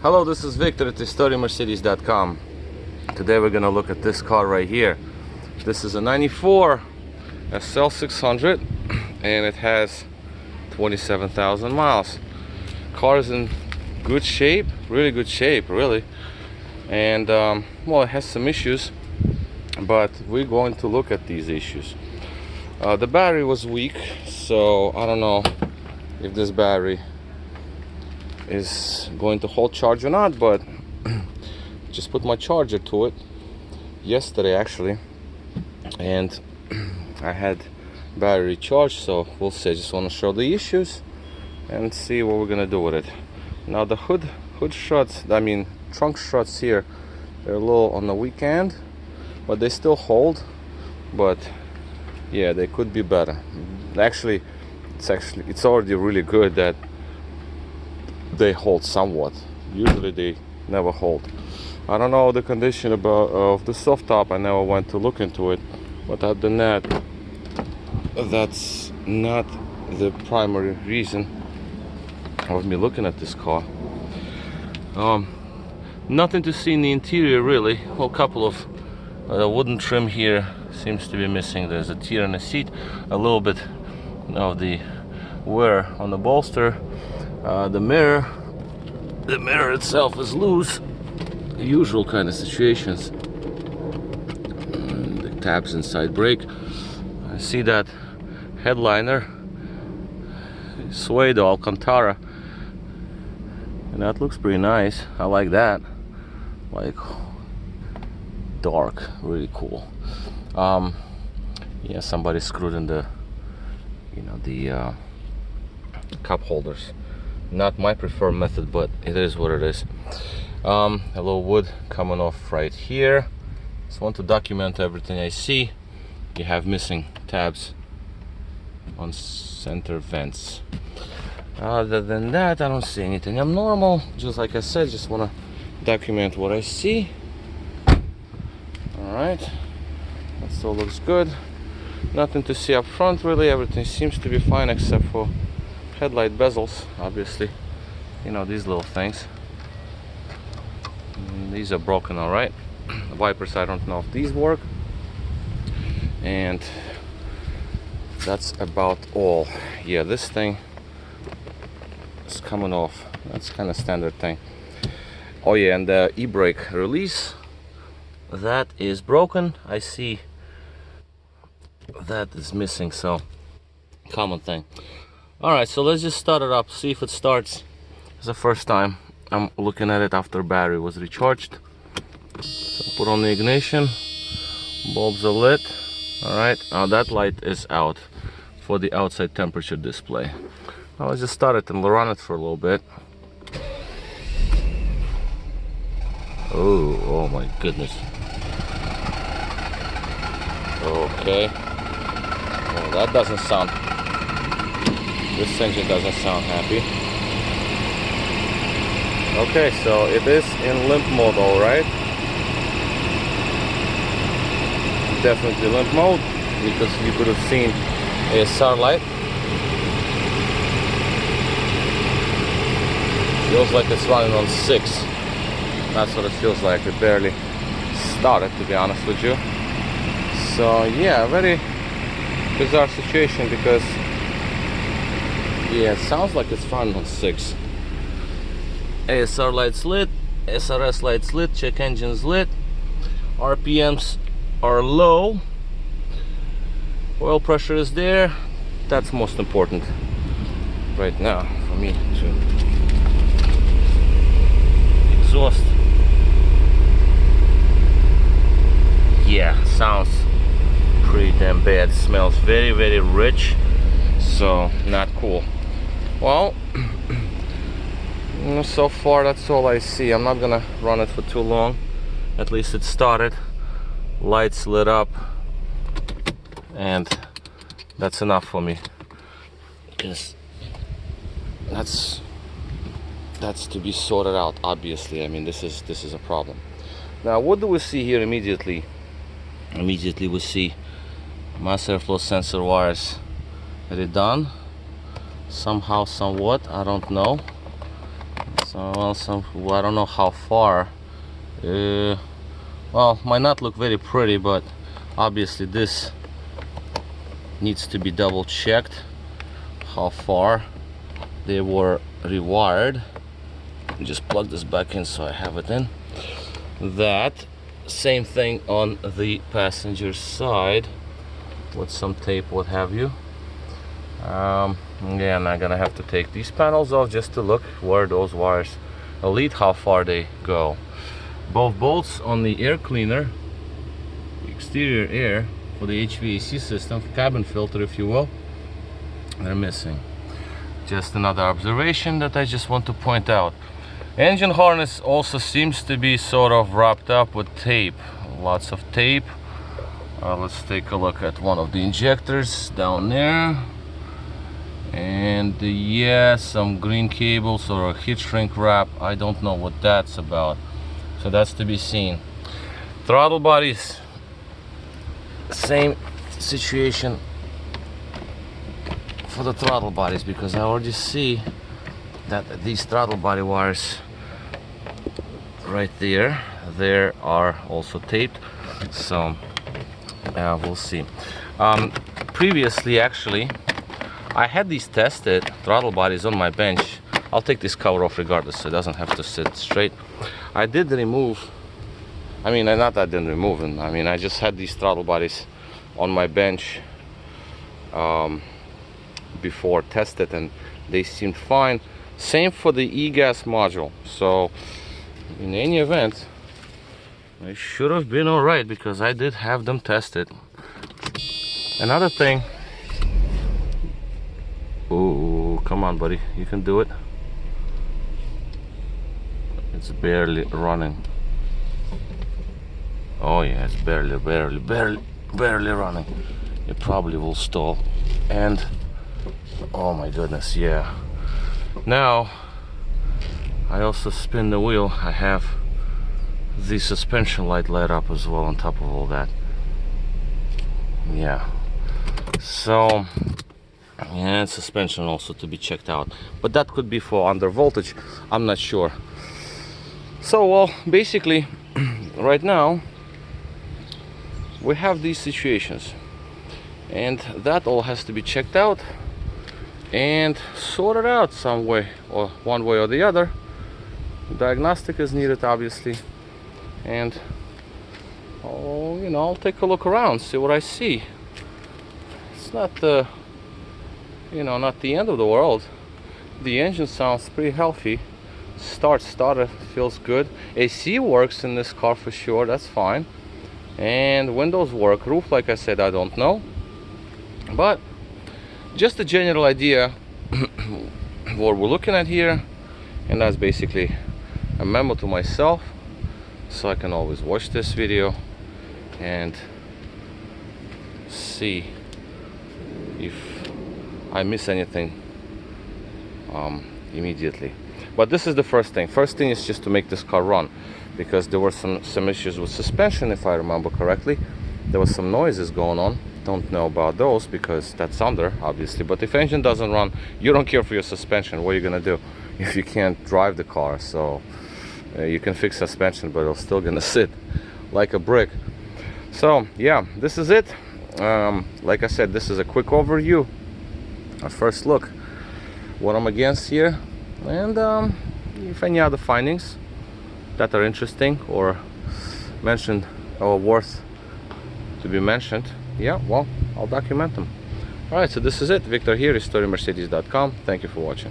Hello, this is Victor at StoryMercedes.com. Today we're gonna look at this car right here. This is a 94 SL600 and it has 27,000 miles. Car is in good shape, really good shape, really. And well, it has some issues, but we're going to look at these issues. The battery was weak, so I don't know if this battery is going to hold charge or not, but just put my charger to it yesterday actually, and I had battery charged, so we'll see. I just want to show the issues and see what we're gonna do with it. Now the hood struts, I mean trunk struts here, they're a little on the weak end, but they still hold. But yeah, they could be better. Actually it's already really good that they hold somewhat. Usually they never hold. I don't know the condition of the soft top. I never went to look into it, but other than that, that's not the primary reason of me looking at this car. Nothing to see in the interior really. Well, a couple of wooden trim here seems to be missing. There's a tear in the seat, a little bit of the wear on the bolster. The mirror itself is loose. Usual kind of situations. The tabs inside brake. I see that headliner, suede Alcantara, and that looks pretty nice. I like that. Like dark, really cool. Yeah, somebody screwed in the, the cup holders. Not my preferred method, but it is what it is. A little wood coming off right here. Just want to document everything I see. You have missing tabs on center vents. Other than that, I don't see anything abnormal. Just like I said, just want to document what I see. Alright, that still looks good. Nothing to see up front really. Everything seems to be fine except for headlight bezels, obviously. These little things. These are broken, all right. The wipers, I don't know if these work. And that's about all. Yeah, this thing is coming off. That's kind of standard thing. Oh yeah, and the e-brake release, that is broken. I see that is missing, so common thing. Alright, so let's just start it up, see if it starts. It's the first time I'm looking at it after battery was recharged. So put on the ignition, bulbs are lit. Alright, now that light is out for the outside temperature display. Now let's just start it and run it for a little bit. Oh my goodness. Okay. Well, that doesn't sound, this engine doesn't sound happy. Okay, so it is in limp mode, all right. Definitely limp mode, because you could have seen ASR light. Feels like it's running on 6. That's what it feels like. It barely started, to be honest with you. So yeah, very bizarre situation, because yeah, it sounds like it's running on 6. ASR lights lit, SRS lights lit, check engines lit, RPMs are low, oil pressure is there. That's most important right now for me to exhaust. Yeah, sounds pretty damn bad. Smells very, very rich, so not cool. Well, so far that's all I see. I'm not gonna run it for too long. At least it started, lights lit up, and that's enough for me. Because that's to be sorted out, obviously. I mean, this is a problem. Now what do we see here immediately? Immediately we see mass airflow sensor wires redone somehow, somewhat, I don't know. Let's So I don't know how far. Well, might not look very pretty, but obviously this needs to be double checked how far they were rewired. Just plug this back in so I have it in. That same thing on the passenger side with some tape, what have you. Again, I'm gonna have to take these panels off just to look where those wires lead, how far they go. Both bolts on the air cleaner, exterior air for the HVAC system, cabin filter if you will, they're missing. Just another observation that I just want to point out. Engine harness also seems to be sort of wrapped up with tape, lots of tape. Let's take a look at one of the injectors down there. And yeah, some green cables or a heat shrink wrap. I don't know what that's about, so that's to be seen. Throttle bodies, same situation for the throttle bodies, because I already see that these throttle body wires right there are also taped, so we'll see. Previously, actually, I had these tested throttle bodies on my bench. I'll take this cover off regardless, so it doesn't have to sit straight. I did remove, I mean, not that I didn't remove them, I mean, I just had these throttle bodies on my bench before tested, and they seemed fine. Same for the e-gas module. So in any event, I should have been all right, because I did have them tested. Another thing, oh, come on buddy, you can do it. It's barely running. Oh yeah, it's barely running. It probably will stall. And oh my goodness, yeah. Now I also spin the wheel. I have the suspension light lit up as well on top of all that. Yeah, so and suspension also to be checked out, but that could be for under voltage, I'm not sure. So well, basically right now we have these situations, and that all has to be checked out and sorted out some way, or one way or the other. Diagnostic is needed, obviously, and you know, I'll take a look around, see what I see. It's not the, you know, not the end of the world. The engine sounds pretty healthy. Starter feels good. AC works in this car for sure, that's fine. And windows work. Roof, like I said, I don't know, but just a general idea what we're looking at here. And that's basically a memo to myself, so I can always watch this video and see if I miss anything immediately. But this is the first thing. First thing is just to make this car run, because there were some issues with suspension, if I remember correctly. There was some noises going on. Don't know about those because that's under, obviously. But if engine doesn't run, you don't care for your suspension. What are you gonna do if you can't drive the car? So you can fix suspension, but it's still gonna sit like a brick. So yeah, this is it. Like I said, this is a quick overview, a first look what I'm against here, and if any other findings that are interesting or mentioned or worth to be mentioned, yeah, well, I'll document them. All right, so this is it. Victor here, RestoringMercedes.com. Thank you for watching.